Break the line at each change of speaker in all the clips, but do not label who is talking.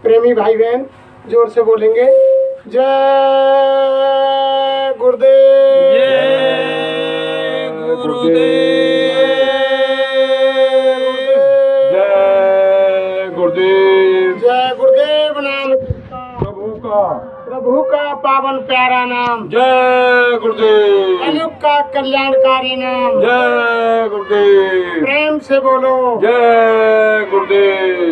प्रेमी भाई बहन जोर से बोलेंगे जय गुरुदेव
जय गुरुदेव
जय
गुरुदेव
जय गुरुदेव नाम
प्रभु का
पावन प्यारा नाम
जय गुरुदेव
कलयुग का कल्याणकारी नाम
जय गुरुदेव
प्रेम से बोलो
जय गुरुदेव
जय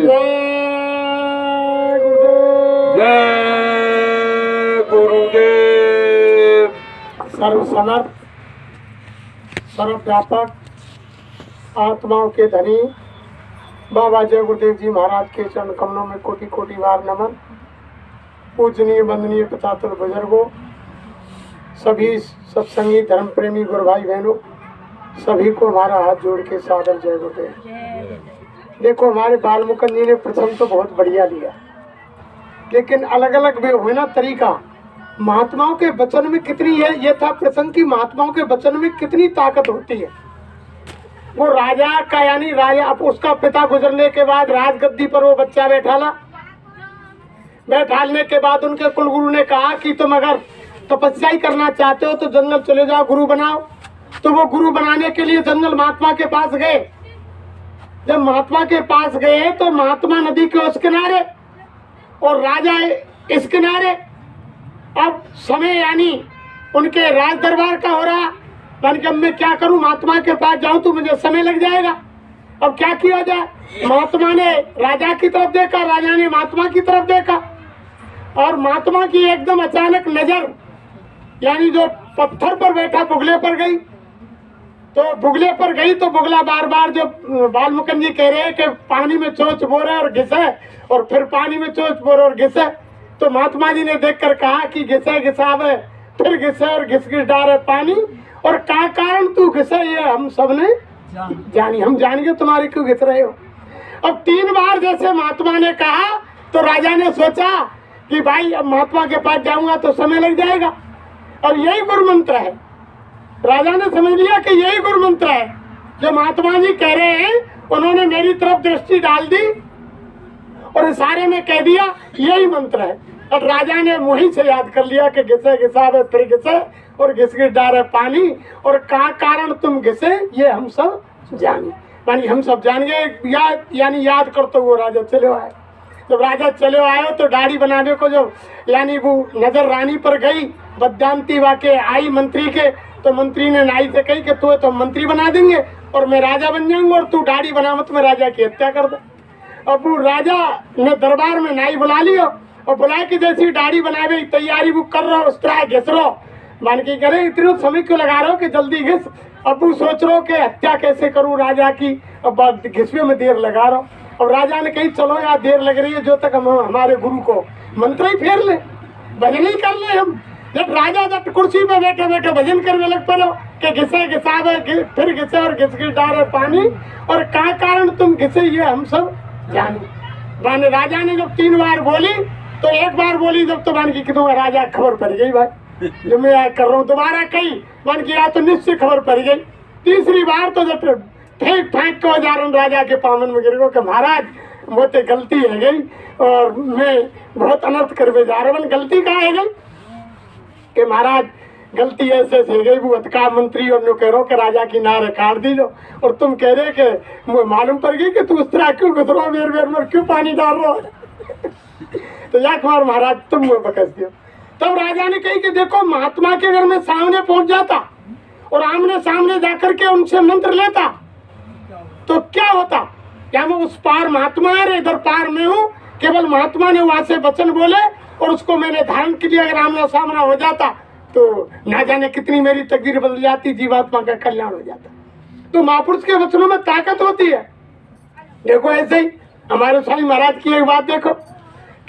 गुरुदेव
जय गुरुदेव
सर्वसमर्थ सर्वव्यापक आत्माओं के धनी बाबा जय गुरुदेव जी महाराज के चरण कमलों में कोटि कोटि बार नमन। पूजनीय वंदनीय पचातुर बुजुर्गों, सभी सत्संगी धर्म प्रेमी गुरु भाई बहनों, सभी को हमारा हाथ जोड़ के सादर जय गुरुदेव। देखो हमारे बाल मुकुंद जी ने प्रसंग तो बहुत बढ़िया दिया, लेकिन अलग अलग वे हुए ना तरीका। महात्माओं के वचन में कितनी है, ये था प्रसंग की महात्माओं के वचन में कितनी ताकत होती है। वो राजा का यानी राजा उसका पिता गुजरने के बाद राजगद्दी पर वो बच्चा बैठालने के बाद उनके कुलगुरु ने कहा कि तुम अगर तपस्या ही करना चाहते हो तो जंगल चले जाओ, गुरु बनाओ। तो वो गुरु बनाने के लिए जंगल महात्मा के पास गए। जब महात्मा के पास गए तो महात्मा नदी के उस किनारे और राजा इस किनारे। अब समय यानी उनके राज दरबार का हो रहा। मैंने कहा मैं क्या करूं, महात्मा के पास जाऊं तो मुझे समय लग जाएगा। अब क्या किया जाए। महात्मा ने राजा की तरफ देखा, राजा ने महात्मा की तरफ देखा और महात्मा की एकदम अचानक नजर यानी जो पत्थर पर बैठा बुगले पर गई। तो बुगले पर गई तो बुगला बार बार जो बाल मुकुंद जी कह रहे हैं कि पानी में चोंच बोरे और घिसे और फिर पानी में चोंच बोरे और घिसे। तो महात्मा जी ने देखकर कहा कि घिसे घिसावे फिर घिसे और घिस घिस डारे पानी और का कारण तू घिसे ये हम सब ने जानी, हम जानेंगे तुम्हारे क्यों घिस रहे हो। अब 3 बार जैसे महात्मा ने कहा तो राजा ने सोचा कि भाई अब महात्मा के पास जाऊंगा तो समय लग जाएगा। और यही गुरु मंत्र है। राजा ने समझ लिया कि यही गुरु मंत्र है जो महात्मा जी कह रहे हैं। उन्होंने मेरी तरफ दृष्टि डाल दी और इशारे में कह दिया यही मंत्र है। और राजा ने वहीं से याद कर लिया कि घिसे घिसावे फिर घिसे और घिस घिस डारे पानी और का कारण तुम घिसे ये हम सब जाने। यानी हम सब जान गए यानी याद करते हुए राजा चले आए। जब राजा चले आए तो दाढ़ी बनाने को जो यानी वो नजर रानी पर गई बद्दांती वाके आई मंत्री के। तो मंत्री ने नाई से कही कि तू तो मंत्री बना देंगे और मैं राजा बन जाऊंगा और तू दाढ़ी बना मत, मैं राजा की हत्या कर दे। अब वो राजा ने दरबार में नाई बुला लियो और बुला के जैसी दाढ़ी बनावे तैयारी वो कर रहा उस तरह घिस रहो। मान के करे इतने समय क्यों लगा रहे हो कि जल्दी घिस। अब वो सोच रहे हो कि हत्या कैसे करूं राजा की, अब घिसवे में देर लगा रहा हूँ। अब राजा ने कही चलो यार देर लग रही है, जो तक हम हमारे गुरु को मंत्र ही फेर ले, भजन ही कर ले हम। जब राजा जब कुर्सी पे बैठे बैठे भजन करने लग पड़ो कि घिसे घिसावे फिर घिसे और घिस घिस डारे पानी और का कारण तुम घिसे ये हम सब जाने। राजा ने जब 3 बार बोली तो एक बार बोली जब तो मान की तुम्हें राजा खबर पड़ गई भाई जो मैं कर रहा हूँ। दोबारा कही मान किया तो निश्चित खबर पड़ गई। तीसरी बार तो जब फेंक फेंक के औजारन राजा के पावन में गिर गो कि महाराज मुझसे गलती है गई और मैं बहुत अनर्थ करवे जा रहा हूँ। गलती कहाँ है गई कि महाराज गलती ऐसे से गई वो का मंत्री और नो कह रहे हो कि राजा की नारे काट दीजो और तुम कह रहे कि मुझे मालूम पड़ गई कि तू उस तरह क्यों घुस रहा हो मेरे मेरे में क्यों पानी डाल रहा हो। तो या कुमार महाराज तुम मुझे बकस दियो। तब राजा ने कही कि देखो महात्मा के घर में सामने पहुंच जाता और आमने सामने जाकर के उनसे मंत्र लेता तो क्या होता। क्या मैं उस पार महात्मा है इधर पार में हूँ, केवल महात्मा ने वहां से वचन बोले और उसको मैंने धारण के लिए अगर आमना सामना हो जाता तो ना जाने कितनी मेरी तकदीर बदल जाती, जीवात्मा का कल्याण हो जाता। तो महापुरुष के वचनों में ताकत होती है। देखो ऐसे ही हमारे स्वामी महाराज की एक बात देखो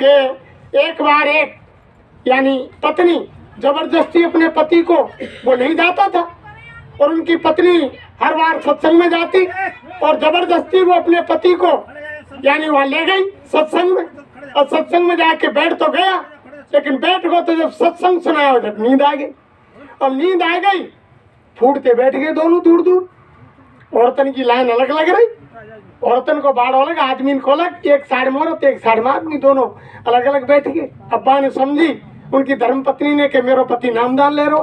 कि एक बार एक यानी पत्नी जबरदस्ती अपने पति को वो नहीं जाता था और उनकी पत्नी हर बार सत्संग में जाती और जबरदस्ती वो अपने पति को यानी वहां ले गई सत्संग में और सत्संग में जाके बैठ तो गया लेकिन बैठ गो तो जब सत्संग सुनाया जब नींद आ गई। अब नींद आ गई फूटते बैठ गए दोनों दूर दूर। औरतन की लाइन अलग लग रही औरतन को बाढ़ अलग आदमी को अलग, एक साइड में औरत एक साइड में आदमी, दोनों अलग अलग बैठ गए। अब्बा ने समझी उनकी धर्म पत्नी ने कि मेरो पति नामदान ले रो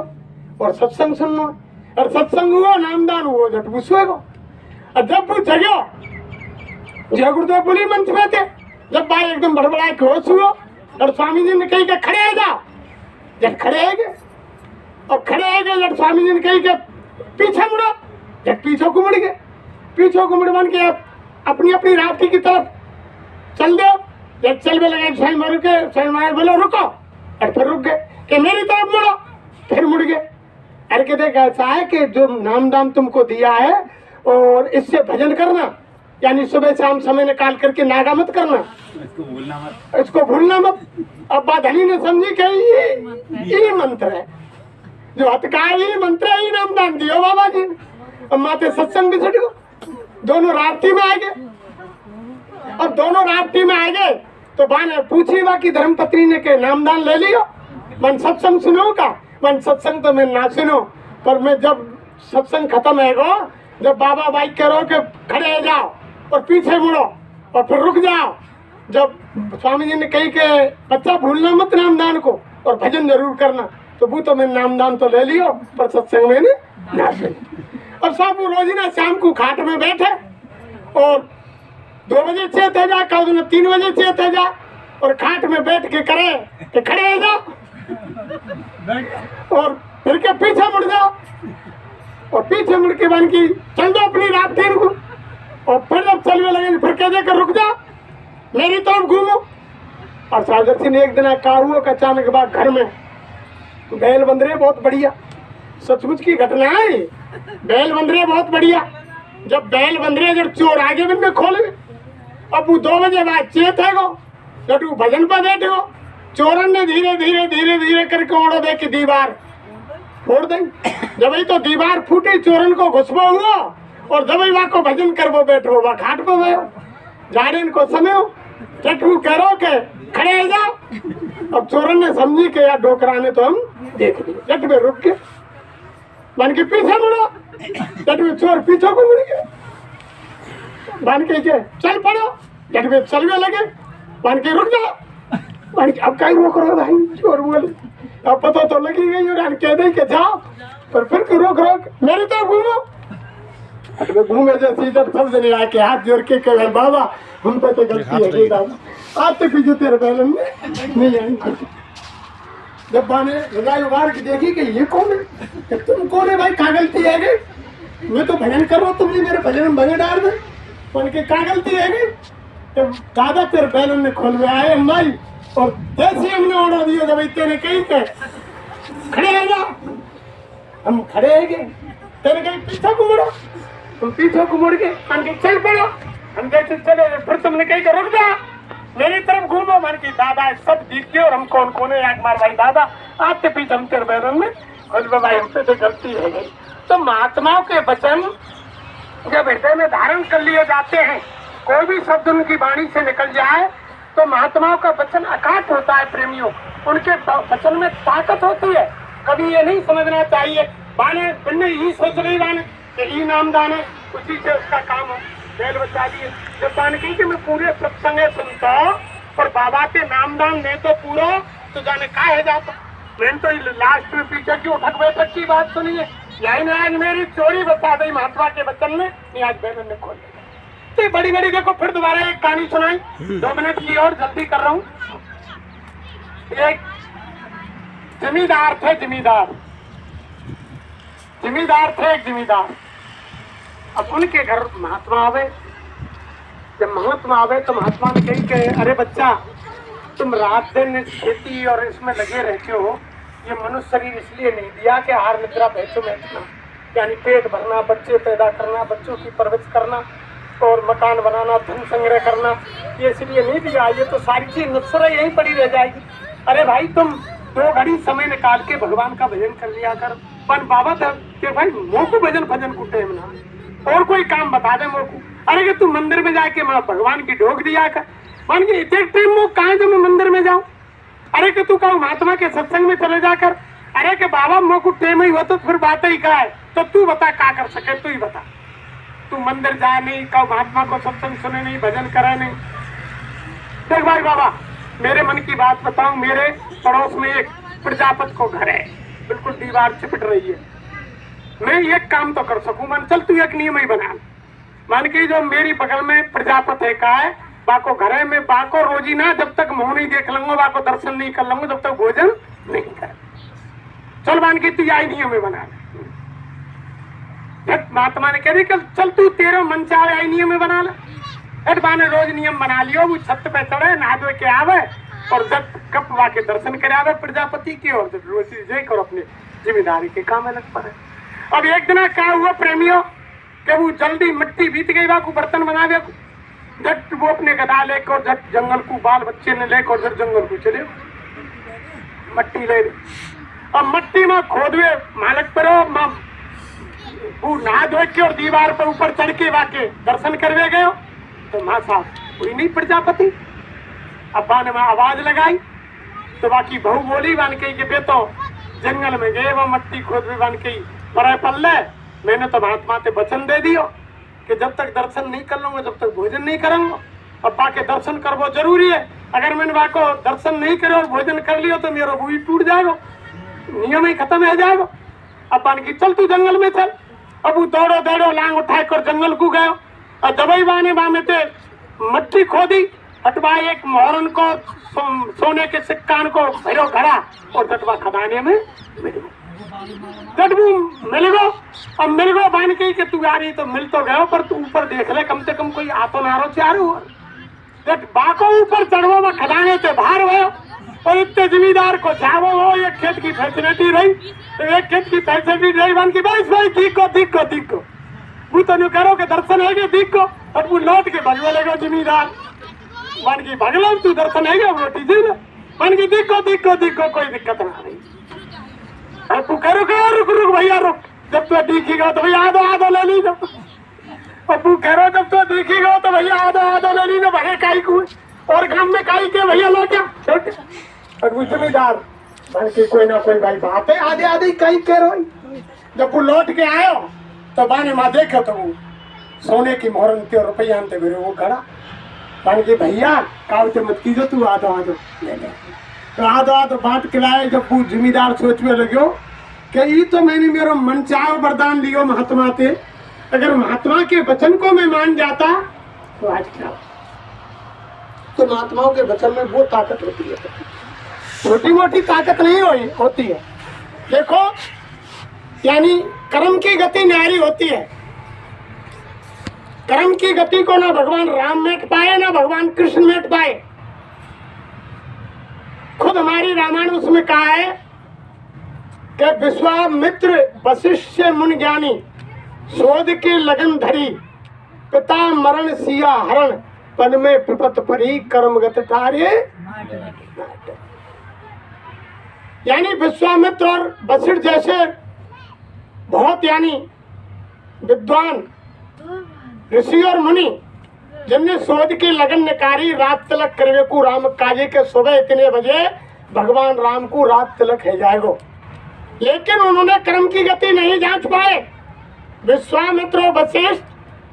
और सत्संग सुनो, और सत्संग हुआ नामदान हुआ झट पूछेगो। और जब वो जगो जय गुरुदेव बोली मंच में थे, जब भाई एकदम बड़बड़ा के होश हुआ और स्वामी जी ने कही के खड़े है जा, जब खड़े है गए और खड़े है गए, जब स्वामी जी ने कही के पीछे मुड़ो, जब पीछे को मुड़ गए, पीछे को मुड़ बन के अपनी अपनी रास्ते की तरफ चल दो। जब चल भी लगे साईं मारू के साईं महाराज बोलो रुको, और फिर रुक गए कि मेरी तरफ मुड़ो, फिर मुड़ गए। अरे कहते ऐसा है कि जो नामदान तुमको दिया है और इससे भजन करना, यानी सुबह शाम समय निकाल करके नागा मत करना, इसको भूलना मत। अब्बा धनी ने समझी कि ये मंत्र है जो हथ का ये मंत्र है, ये नामदान दियो बाबा जी ने। अब माते सत्संग भी छुट गो, दोनों रात्रि में आ गए। अब दोनों रात्रि में आ गए तो बाने पूछी बा की धर्म पत्नी ने के नामदान ले लियो, मन सत्संग सुनो का, मन सत्संग तो मैं ना सुनो, पर मैं जब सत्संग खत्म है गो, जब बाबा बाइक करो के खड़े हो जाओ और पीछे मुड़ो और फिर रुक जाओ। जब स्वामी जी ने कही के बच्चा भूलना मत नामदान को और भजन जरूर करना, तो वो तो मैंने नामदान तो ले लियो पर सत्संग में ना सुनी। और सब रोजीना शाम को खाट में बैठे और 2 बजे चेत है जा, कल 3 बजे चेत है जा, और खाट में बैठ के करे कि खड़े हो जाओ और फिर के पीछे मुड़ जाओ, और पीछे मुड़ के बन की चल दो अपनी रात दिन को, और फिर जब चलने लगे फिर कह देकर रुक जाओ, मेरी तरफ घूमो। और सागर सिंह ने एक दिन कहा हुआ कि अचानक बाद घर में बैल बंद रहे, बहुत बढ़िया सचमुच की घटना है, बैल बंद रहे बहुत बढ़िया। जब बैल बंद रहे जब चोर आगे बंद खोल गए, अब वो 2 बजे बाद चेत है गो, जब वो भजन पर बैठे गो, चोरन ने धीरे धीरे धीरे धीरे करके ओढ़ो दे के दीवार फोड़ दी। जब ही तो दीवार फूटी, चोरन को घुसबो हुआ और जब ही वहाँ को भजन करबो बैठो वह घाट पर गयो, जाड़े को समय चटू करो के खड़े हो जाओ। अब चोरन ने समझी के यार डोकरा ने तो हम देख लिए, जट में रुक के बन के पीछे मुड़ो, जट में चोर पीछे को मुड़ गया, बन के चल पड़ो, जट में चलने लगे, बन के रुक जाओ, बन के अब कहीं रोक रहा भाई, चोर बोले अब पता तो लगी गई और कह दे के जाओ, पर फिर रोक मेरी तो घूमो। घूमे जैसे जब सब जने आके हाथ जोड़ के कहे बाबा हम पे तो गलती है दादा, आज तक पीछे तेरे बैलन में नहीं आई। जब बाने रजाई उबार के देखी कि ये कौन है, तुम कौन है भाई, क्या गलती है गई, मैं तो भजन कर रहा हूँ, तुमने मेरे भजन में भजन डाल दे, बोल के क्या गलती है गई। जब दादा तेरे बैलन में खोल में आए भाई, और जैसे हमने ऑर्डर दिया जब तेरे कहीं के खड़े हो जाओ, हम खड़े है गए, तेरे कहीं पीछे को मुड़ो, तुम पीछे को मुड़ के हम चल पड़ो, हम जैसे चले फिर तुमने कहीं रुक जा, मेरी तरफ घूमो, मन की दादा सब जीत गए और हम कौन कौन है एक मार भाई दादा आपके पीछे हम तेरे बैरन में खुद भाई हमसे तो गलती है गई। तो महात्माओं के वचन जब हृदय में धारण कर लिए जाते हैं, कोई भी शब्द उनकी वाणी से निकल जाए तो महात्माओं का वचन अकाट होता है। प्रेमियों, उनके वचन में ताकत होती है। कभी ये नहीं समझना चाहिए बाने बिन्ने ही सोच रही बाने कि ई नामदान है उसी से उसका काम हो, बैल बचा दिए। जब बाने कही कि मैं पूरे सत्संग सुनता हूँ और बाबा के नामदान नहीं तो पूरा तो जाने का है जाता। मैंने तो लास्ट में पीछे की उठक बैठक की बात सुनी है, यही ने आज मेरी चोरी बता दी महात्मा के वचन में, नहीं आज बैल ने खोल तो बड़ी बड़ी। देखो फिर दोबारा एक कहानी सुनाई, 2 मिनट की और जल्दी कर रहा हूँ। एक जमींदार थे, जमींदार थे एक जमींदार। अब उनके घर महात्मा आवे, जब महात्मा आवे तो महात्मा ने कही कि अरे बच्चा तुम रात दिन खेती और इसमें लगे रहते हो, ये मनुष्य शरीर इसलिए नहीं दिया कि आहार निद्रा भैंसों में इतना, यानी पेट भरना, बच्चे पैदा करना, बच्चों की परवरिश करना और मकान बनाना, धन संग्रह करना, ये इसलिए नहीं दिया। ये तो सारी चीज नुस्खा यहीं पड़ी रह जाएगी। अरे भाई तुम 2 घड़ी समय निकाल के भगवान का भजन कर लिया कर। पर बाबा था कि भाई मोको भजन भजन को टाइम ना और कोई काम बता दे मोको। अरे कि तू मंदिर में जाके मैं भगवान की ढोक दिया कर, मान के इतने टाइम वो कहाँ जो मैं मंदिर में जाऊँ। अरे कि तू कहूँ महात्मा के सत्संग में चले जाकर। अरे कि बाबा मोको टाइम ही हो तो फिर बात ही क्या है, तो तू बता क्या कर सके, तू ही बता। तू मंदिर जाए नहीं, कहो महात्मा को सत्संग सुने नहीं, भजन करे नहीं। देख भाई बाबा, मेरे मन की बात बताऊं, मेरे पड़ोस में एक प्रजापति को घर है, बिल्कुल दीवार चिपट रही है। मैं एक काम तो कर सकूं, मान चल तू एक नियम ही बना, मान के जो मेरी बगल में प्रजापति है का है, बाको घर है, मैं बाको रोजी ना जब तक मुंह नहीं देख लूंगा, बाको दर्शन नहीं कर लूंगा, जब तक भोजन नहीं कर। चल मान के तू आई नियम में बना। महात्मा ने कह दी चल तू तेरा मन चाहे आई नियम में बना ले। ने रोज नियम बना लियो, वो छत पे चढ़े, नहा धो के आवे और जब कप के दर्शन करे आवे प्रजापति की, और रोज जय करो अपने जिम्मेदारी के काम में लग पड़े। अब एक दिन क्या हुआ प्रेमियों, कि वो जल्दी मिट्टी बीत गई, वाकू बर्तन बनावे, झट वो अपने गदा लेकर झट जंगल को बाल बच्चे ने लेकर झट जंगल को चले, मट्टी ले। अब मट्टी में खोदवे मालक पर वो नहा धो के और दीवार पर ऊपर चढ़ के वाके दर्शन करवे गए, तो माँ साहब कोई नहीं प्रजापति। अब्बा ने वहां आवाज लगाई तो बाकी बहू बोली बन के बेटो जंगल में गए, वो मट्टी खोदवे बन के पर पल्ले, मैंने तो महात्मा से वचन दे दियो कि जब तक दर्शन नहीं कर लूंगा जब तक भोजन नहीं करूंगा। अब्बा के दर्शन करवो जरूरी है, अगर मैंने बा को दर्शन नहीं करे और भोजन कर लियो तो मेरा बुई टूट जाएगा, नियम ही खत्म हो जाएगा। अब्बा ने की चल तू जंगल में चल। अब वो दौड़ो दौड़ो लांग उठाए कर जंगल को गयो, और दवाई बाने बामे ते मट्टी खोदी, हटवा एक मोहरन को सोने के सिक्कान को भरो घड़ा और डटवा खदाने में मिल गो। अब मिल गो बान के कि तू आ रही तो मिल तो गयो, पर तू ऊपर देख ले कम से कम कोई आ तो नारो चारू। बाको ऊपर चढ़वो में खदाने से बाहर हो, और इतने जिम्मेदार को जावो हो, एक खेत की फैसिलिटी रही, एक खेत की फैसिलिटी रही बन की बस भाई ठीक को वो तो करो के दर्शन है ठीक को, और वो लौट के भगवा लेगा जिम्मेदार बन की भगलो तू दर्शन है रोटी जी बन की ठीक को कोई दिक्कत ना रही। और तू करो रुक भैया रुक, जब तू दिखेगा तो भैया आधो ले ली, जब तू करो जब तो दिखेगा तो भैया आधो ले ली, भगे काई को और गांव में काई के भैया लो क्या छोटे और वो जिम्मेदार बन की कोई ना कोई भाई बात है, आधे काई कह रही। जब वो लौट के आयो तो बाने माँ देखो तो वो सोने की मोहरन के और रुपया आनते फिर वो खड़ा बन के भैया कावते मत कीजो, तू आधो ले ले, तो आधो बांट के लाए। जब वो जिम्मेदार सोचने लगे कि ये तो मैंने मेरा मनचाव वरदान लियो महात्मा से, अगर महात्मा के वचन को मैं मान जाता तो आज क्या, तो महात्माओं के वचन में वो ताकत होती है, छोटी मोटी ताकत नहीं होती है। देखो यानी कर्म की गति न्यारी होती है, कर्म की गति को ना भगवान राम मेट पाए ना भगवान कृष्ण मेट पाए। खुद हमारी रामायण उसमें कहा है कि विश्वामित्र वशिष्ठ मुनि ज्ञानी शोध की लगन धरी, पिता मरण सिया हरण, पद में विपत परी कर्मगत कार्य। यानी विश्वामित्र और वशिष्ठ जैसे बहुत यानी विद्वान ऋषि और मुनि जिनने शोध की लगन निकारी, रात तिलक करवे को राम काजे के सुबह इतने बजे भगवान राम को रात तिलक है जाएगो, लेकिन उन्होंने कर्म की गति नहीं जांच पाए। विश्वामित्र वशिष्ठ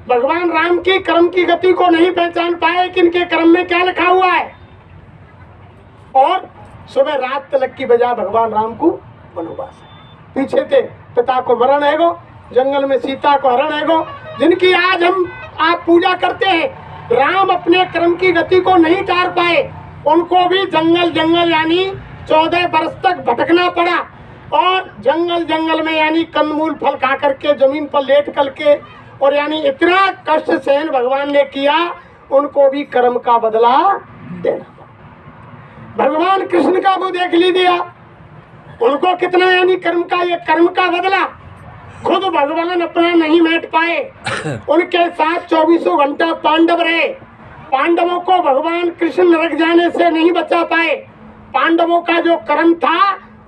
भगवान राम की कर्म की गति को नहीं पहचान पाए कि इनके कर्म में क्या लिखा हुआ है, और सुबह रात तिलक की बजाय भगवान राम को वनवास। पीछे थे पिता को मरण है गो, जंगल में सीता को हरण है गो, जिनकी आज हम आप पूजा करते हैं। राम अपने कर्म की गति को नहीं टार पाए, उनको भी जंगल यानी 14 वर्ष तक भटकना पड़ा, और जंगल में यानी कंदमूल फल खा करके जमीन पर लेट करके, और यानी इतना कष्ट सहन भगवान ने किया, उनको भी कर्म का बदला देना। भगवान कृष्ण का वो देख लीजिए, उनको कितना यानी कर्म का बदला खुद भगवान अपना नहीं बैठ पाए। उनके साथ 24 घंटा पांडव रहे, पांडवों को भगवान कृष्ण नरक जाने से नहीं बचा पाए। पांडवों का जो कर्म था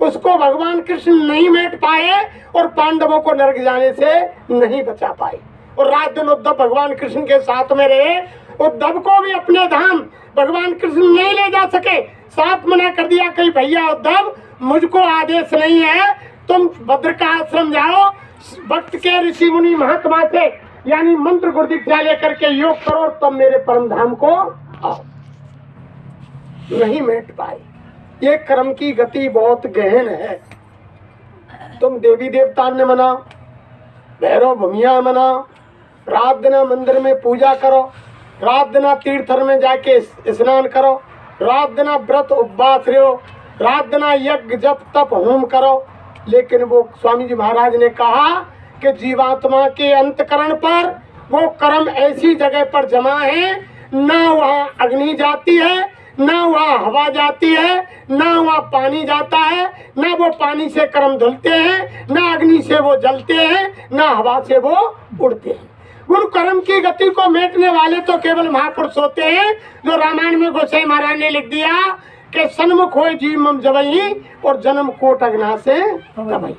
उसको भगवान कृष्ण नहीं मेट पाए, और पांडवों को नरक जाने से नहीं बचा पाए। और रात दिन उद्धव भगवान कृष्ण के साथ में रहे, उद्धव को भी अपने धाम भगवान कृष्ण नहीं ले जा सके। साफ मना कर दिया कि भैया उद्धव, मुझको आदेश नहीं है, तुम भद्र का आश्रम जाओ, भक्त के ऋषि मुनि महात्मा से यानी मंत्र गुरु दीक्षा लेकर के योग करो तब मेरे परम धाम को आओ। नहीं मिट पाए। ये कर्म की गति बहुत गहन है। तुम देवी देवता ने मनाओ, भैरव भूमिया मनाओ, रात दिन मंदिर में पूजा करो, रात दिन तीर्थर में जाके स्नान करो, रात दिन व्रत उपवास रहो, रात दिन यज्ञ जप तप होम करो, लेकिन वो स्वामी जी महाराज ने कहा कि जीवात्मा के अंतकरण पर वो कर्म ऐसी जगह पर जमा है, ना वहाँ अग्नि जाती है, ना वहाँ हवा जाती है, ना वहाँ पानी जाता है, ना वो पानी से कर्म धुलते हैं, ना अग्नि से वो जलते हैं, ना हवा से वो उड़ते हैं। उन कर्म की गति को मेटने वाले तो केवल महापुरुष होते हैं, जो रामायण में गोसाई महाराज ने लिख दिया कि सन्मुख होय जीव मम जबई और जन्म कोट अग्ना से तबई।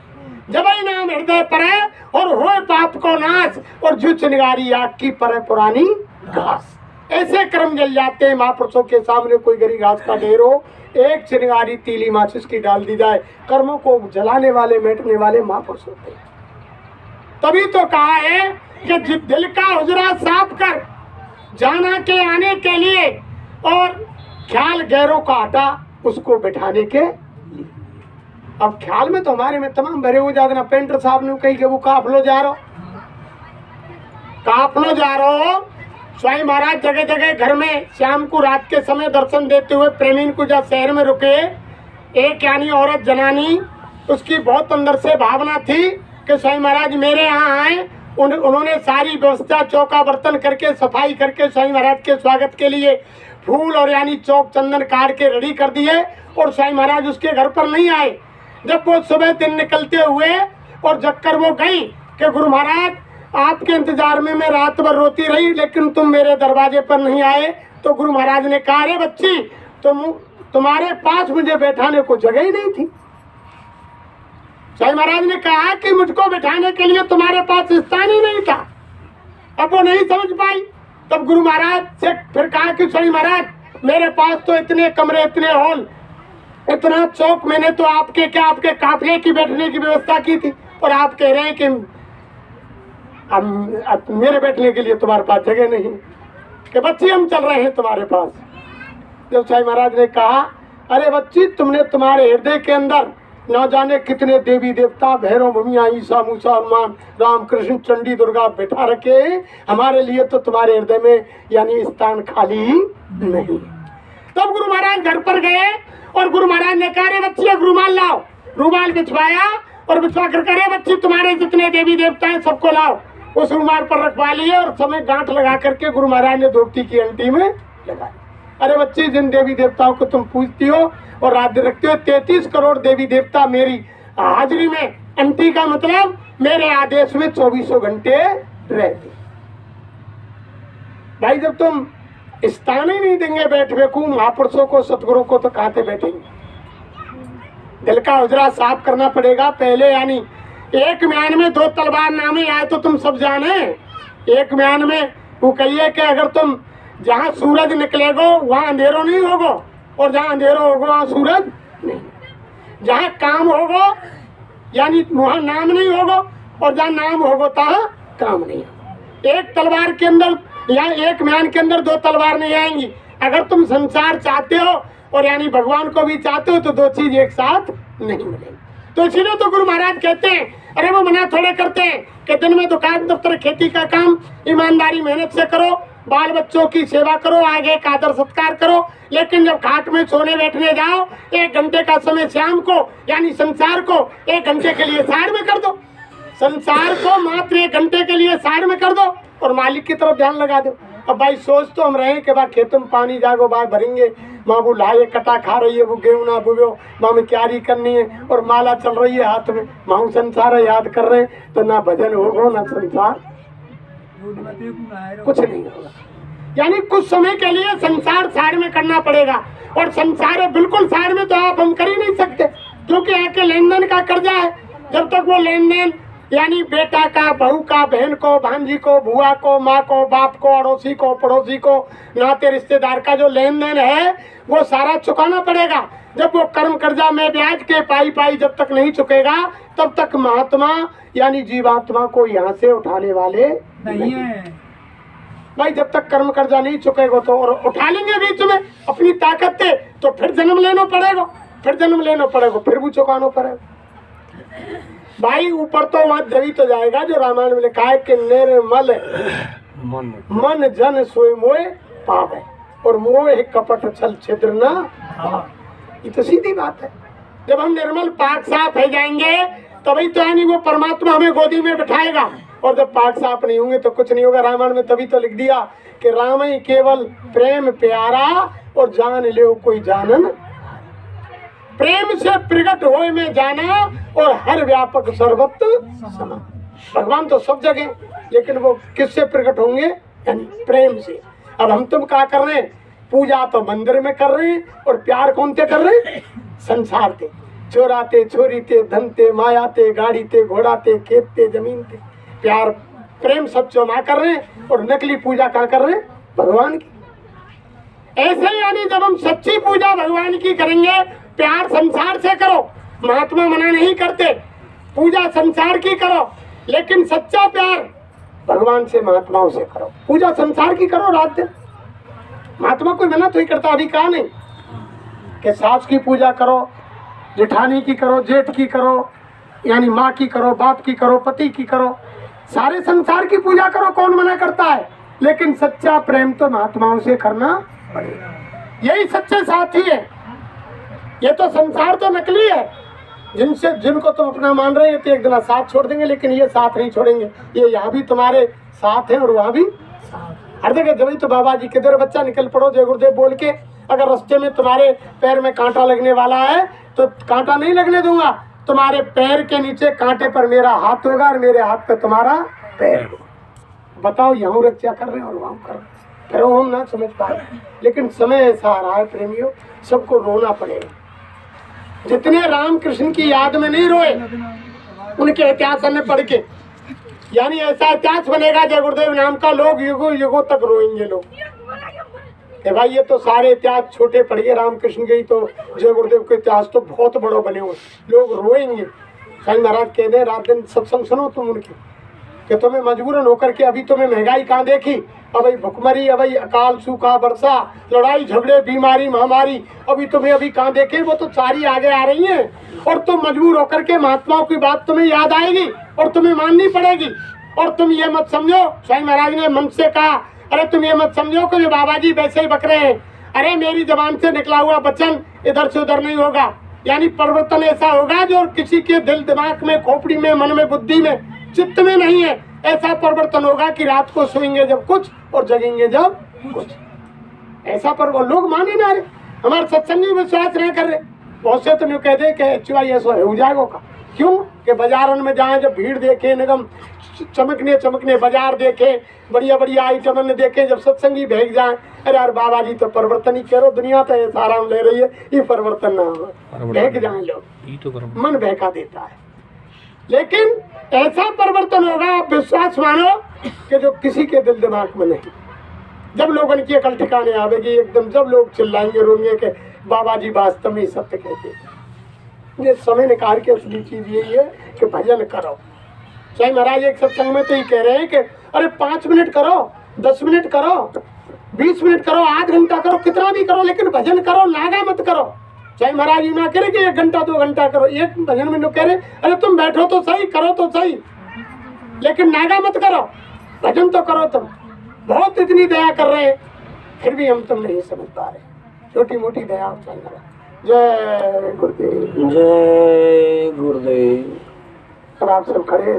जबई नाम हृदय पर है और होय पाप को नाश और जो चिंगारी आग की पर पुरानी घास। ऐसे कर्म जल जाते हैं महापुरुषों के सामने। कोई गरी घास का ढेर हो, एक चिंगारी तीली माचिस की डाल दी जाए, कर्मों को जलाने वाले मेटने वाले महापुरुष होते हैं। तभी तो कहा है कि दिल का हुजरा साफ कर जाना के आने के लिए और ख्याल गैरों का हटा उसको बिठाने के लिए। अब ख्याल में तो हमारे में तमाम भरे हुए जाते ना। पेंटर साहब ने कही कि वो काफलो जा रहा हो। स्वामी महाराज जगह जगह घर में शाम को रात के समय दर्शन देते हुए प्रेमीन को जब शहर में रुके, एक यानी औरत जनानी, उसकी बहुत अंदर से भावना थी कि स्वामी महाराज मेरे यहाँ आए। उन्होंने सारी व्यवस्था चौका बर्तन करके सफाई करके स्वामी महाराज के स्वागत के लिए फूल और यानी चौक चंदन काट के रेडी कर दिए और स्वामी महाराज उसके घर पर नहीं आए। जब वो सुबह दिन निकलते हुए और जगकर वो गई कि गुरु महाराज आपके इंतजार में मैं रात भर रोती रही लेकिन तुम मेरे दरवाजे पर नहीं आए, तो गुरु महाराज ने कहा अरे बच्ची तुम्हारे पास मुझे बैठाने को जगह ही नहीं थी। स्वामी महाराज ने कहा कि मुझको बैठाने के लिए तुम्हारे पास स्थान ही नहीं था। अब वो नहीं समझ पाई। तब गुरु महाराज से फिर कहा कि स्वामी महाराज मेरे पास तो इतने कमरे, इतने हॉल, इतना चौक, मैंने तो आपके काफिले की बैठने की व्यवस्था की थी और आप कह रहे हैं कि अब मेरे बैठने के लिए तुम्हारे पास जगह नहीं कि बच्ची हम चल रहे हैं तुम्हारे पास। जब स्वामी महाराज ने कहा अरे बच्ची तुमने तुम्हारे हृदय के अंदर न जाने कितने देवी देवता, भैरव भूमिया, ईसा मूसा, हनुमान, राम कृष्ण, चंडी, दुर्गा बैठा रखे, हमारे लिए तो तुम्हारे हृदय में यानी स्थान खाली नहीं। तब गुरु महाराज घर पर गए और गुरु महाराज ने कहा अरे बच्ची एक रुमाल लाओ। रुमाल बिछवाया और बिछवा कर अरे बच्ची तुम्हारे जितने देवी देवता हैं सबको लाओ। उस रुमाल पर रखवा लिए और समय गांठ लगा करके गुरु महाराज ने धोती की अंटी में लगा। अरे बच्ची जिन देवी देवताओं को तुम पूजती हो और राज्य रखते हो, 33 करोड़ देवी देवता मेरी हाजिरी में, अंटी का मतलब मेरे आदेश में 24 घंटे रहते। भाई जब तुम स्थान ही नहीं देंगे बैठने को महापुरुषों को, सतगुरु को, तो कहाँ पे बैठेंगे। दिल का हुजरा साफ करना पड़ेगा पहले। यानी एक म्यान में 2 तलवार नामे आए तो तुम सब जाने। एक म्यान में वो कहिए कि अगर तुम जहाँ सूरज निकलेगो वहाँ अंधेरो नहीं होगो और जहाँ अंधेरो होगो वहाँ सूरज नहीं। जहाँ काम होगो यानी वहाँ नाम नहीं होगो और जहाँ नाम होगो तहाँ काम नहीं होगा। एक तलवार के अंदर या एक म्यान के अंदर 2 तलवार नहीं आएंगी। अगर तुम संसार चाहते हो और यानी भगवान को भी चाहते हो तो 2 चीज एक साथ नहीं मिलेगी। तो इसीलिए तो गुरु महाराज कहते हैं अरे वो मना थोड़े करते हैं कि दिन में दुकान दफ्तर खेती का काम ईमानदारी मेहनत से करो, बाल बच्चों की सेवा करो, आगे का आदर सत्कार करो, लेकिन जब खाट में सोने बैठने जाओ 1 घंटे का समय शाम को यानी संसार को 1 घंटे के लिए साइड में कर दो। संसार को मात्र 1 घंटे के लिए साइड में कर दो और मालिक की तरफ ध्यान लगा दो। अब भाई सोच तो हम रहे कि भाई खेतों में पानी जागो बाग भरेंगे, माँ वो लाए कटा खा रही है, वो गेहूँ ना बुबो, माँ में क्यारी करनी है और माला चल रही है हाथ में, माँ संसार याद कर रहे हैं तो ना भजन होगा ना संसार, कुछ नहीं होगा। यानी कुछ समय के लिए संसार साइड में करना पड़ेगा और संसार बिल्कुल साइड में तो आप हम कर ही नहीं सकते क्योंकि आके लेन देन का कर्जा है। जब तक वो लेन देन यानी बेटा का, बहू का, बहन को, भांजी को, बुआ को, माँ को, बाप को, अड़ोसी को, पड़ोसी को, नाते रिश्तेदार का जो लेन देन है वो सारा चुकाना पड़ेगा। जब वो कर्म कर्जा में ब्याज के पाई जब तक नहीं चुकेगा तब तक महात्मा यानी जीवात्मा को यहाँ से उठाने वाले
नहीं है।
भाई जब तक कर्म कर्जा नहीं चुकेगा तो और उठा लेंगे बीच में अपनी ताकत से तो फिर जन्म लेना पड़ेगा, फिर भी चुकाना पड़ेगा। भाई ऊपर तो वहां जभी तो जाएगा जो रामायण में लिखा है कि निर्मल मन जन सोए मोए पावे और मोह कपट छल छिद्र न। ये तो सीधी बात है। जब हम निर्मल पाक साफ हो जाएंगे तभी तो यानी वो परमात्मा हमें गोदी में बिठाएगा, और जब पाक साफ नहीं होंगे तो कुछ नहीं होगा। रामायण में तभी तो लिख दिया कि राम ही केवल प्रेम प्यारा और जान ले कोई जानन, प्रेम से प्रकट होए में जाना और हर व्यापक सर्वत्र समा। भगवान तो सब जगह, लेकिन वो किससे प्रकट होंगे? यानी प्रेम से। अब हम तुम क्या कर रहे हैं? पूजा तो मंदिर में कर रहे हैं और प्यार कौन से कर रहे हैं? संसार ते, चोराते छोरीते धनते मायाते गाड़ीते घोड़ाते खेतते जमीन ते। प्यार प्रेम सब चोमा कर रहे हैं और नकली पूजा क्या कर रहे हैं? भगवान की। ऐसे ही यानी जब हम सच्ची पूजा भगवान की करेंगे, प्यार संसार से करो, महात्मा मना नहीं करते, पूजा संसार की करो, लेकिन सच्चा प्यार भगवान से महात्माओं से करो। पूजा संसार की करो रात दिन, महात्मा कोई मना तो ही करता। अभी कहा नहीं कि सास की पूजा करो, जेठानी की करो, जेठ की करो, यानी माँ की करो, बाप की करो, पति की करो, सारे संसार की पूजा करो, कौन मना करता है? लेकिन सच्चा प्रेम तो महात्माओं से करना पड़ेगा। यही सच्चे साथी है। ये तो संसार तो नकली है, जिनको तुम अपना मान रहे हैं तो एक दिन साथ छोड़ देंगे, लेकिन ये साथ नहीं छोड़ेंगे। ये यहाँ भी तुम्हारे साथ हैं और वहाँ भी हर जगह। जब तो बाबा जी किधर बच्चा निकल पड़ो जय गुरुदेव बोल के, अगर रास्ते में तुम्हारे पैर में कांटा लगने वाला है तो कांटा नहीं लगने दूंगा। तुम्हारे पैर के नीचे कांटे पर मेरा हाथ होगा और मेरे हाथ पे तुम्हारा पैर होगा। बताओ, यहाँ रक्षा कर रहे हैं और वहाँ कर रहे हैं, फिर हम ना समझ पाए। लेकिन समय ऐसा आ रहा है प्रेमियों, सबको रोना पड़ेगा। जितने राम कृष्ण की याद में नहीं रोए, उनके इतिहास में पढ़ के, यानी ऐसा इतिहास बनेगा जय गुरुदेव नाम का, लोग युगों युगों तक रोएंगे लोग। भाई ये तो सारे इतिहास छोटे पड़ गए, रामकृष्ण के ही तो जय गुरुदेव के इतिहास तो बहुत बड़ो बने हुए, लोग रोएंगे। साईं महाराज कह रहे रात दिन सत्संग सुनो तुम उनके, कि तुम्हें मजबूरन होकर के अभी तुम्हें महंगाई कहाँ देखी, अब भुखमरी, अब अकाल सूखा वर्षा, लड़ाई झगड़े बीमारी महामारी, अभी कहाँ देखे, वो तो सारी आगे आ रही हैं। और तुम मजबूर होकर के महात्माओं की बात तुम्हें याद आएगी और तुम्हें माननी पड़ेगी। और तुम ये मत समझो, साईं महाराज ने मन से कहा, अरे तुम ये मत समझो कि बाबा जी वैसे ही बक रहे हैं। अरे मेरी जबान से निकला हुआ वचन इधर से उधर नहीं होगा, यानी परिवर्तन ऐसा होगा जो किसी के दिल दिमाग में, खोपड़ी में, मन में, बुद्धि में, चित्त में नहीं है। ऐसा परिवर्तन होगा कि रात को सोएंगे जब कुछ और जगेंगे जब कुछ। ऐसा पर वो लोग माने ना रहे, हमारे सत्संगी विश्वास नहीं कर रहे। बहुत से तो नहीं कहते कि चुवाई ऐसा हो जाएगा का, क्यों कि बाजारन में जाए जब भीड़ देखे, निगम चमकने बाजार देखे, बढ़िया बढ़िया आइटम ने देखे, जब सत्संगी भेज जाए, अरे यार बाबा जी तो परिवर्तन ही करो, दुनिया तो ऐसा आराम ले रही है, ये परिवर्तन ना हो, भेज जाए लोग, मन बहका देता है। लेकिन ऐसा परिवर्तन होगा, आप विश्वास मानो, कि जो किसी के दिल दिमाग में नहीं। जब लोगों की अकल ठिकाने आवेगी एकदम, जब लोग चिल्लाएंगे रोएंगे कि बाबा जी वास्तव में सत्य कहते हैं। ये समय निकाल के असली चीज यही है कि भजन करो। साईं महाराज एक सत्संग में तो ये कह रहे हैं कि अरे 5 मिनट करो, 10 मिनट करो, 20 मिनट करो, आध घंटा करो, कितना भी करो, लेकिन भजन करो, नागा मत करो। साईं महाराज ना कह रहे कि 1 घंटा 2 घंटा करो, एक भजन में कह रहे अरे तुम बैठो तो सही, करो तो सही, लेकिन नागा मत करो, भजन तो करो। तुम बहुत इतनी दया कर रहे हैं, फिर भी हम तुम नहीं समझ पा रहे। छोटी मोटी दया। जय गुरुदेव,
जय गुरुदेव।
अब आप सब खड़े हैं।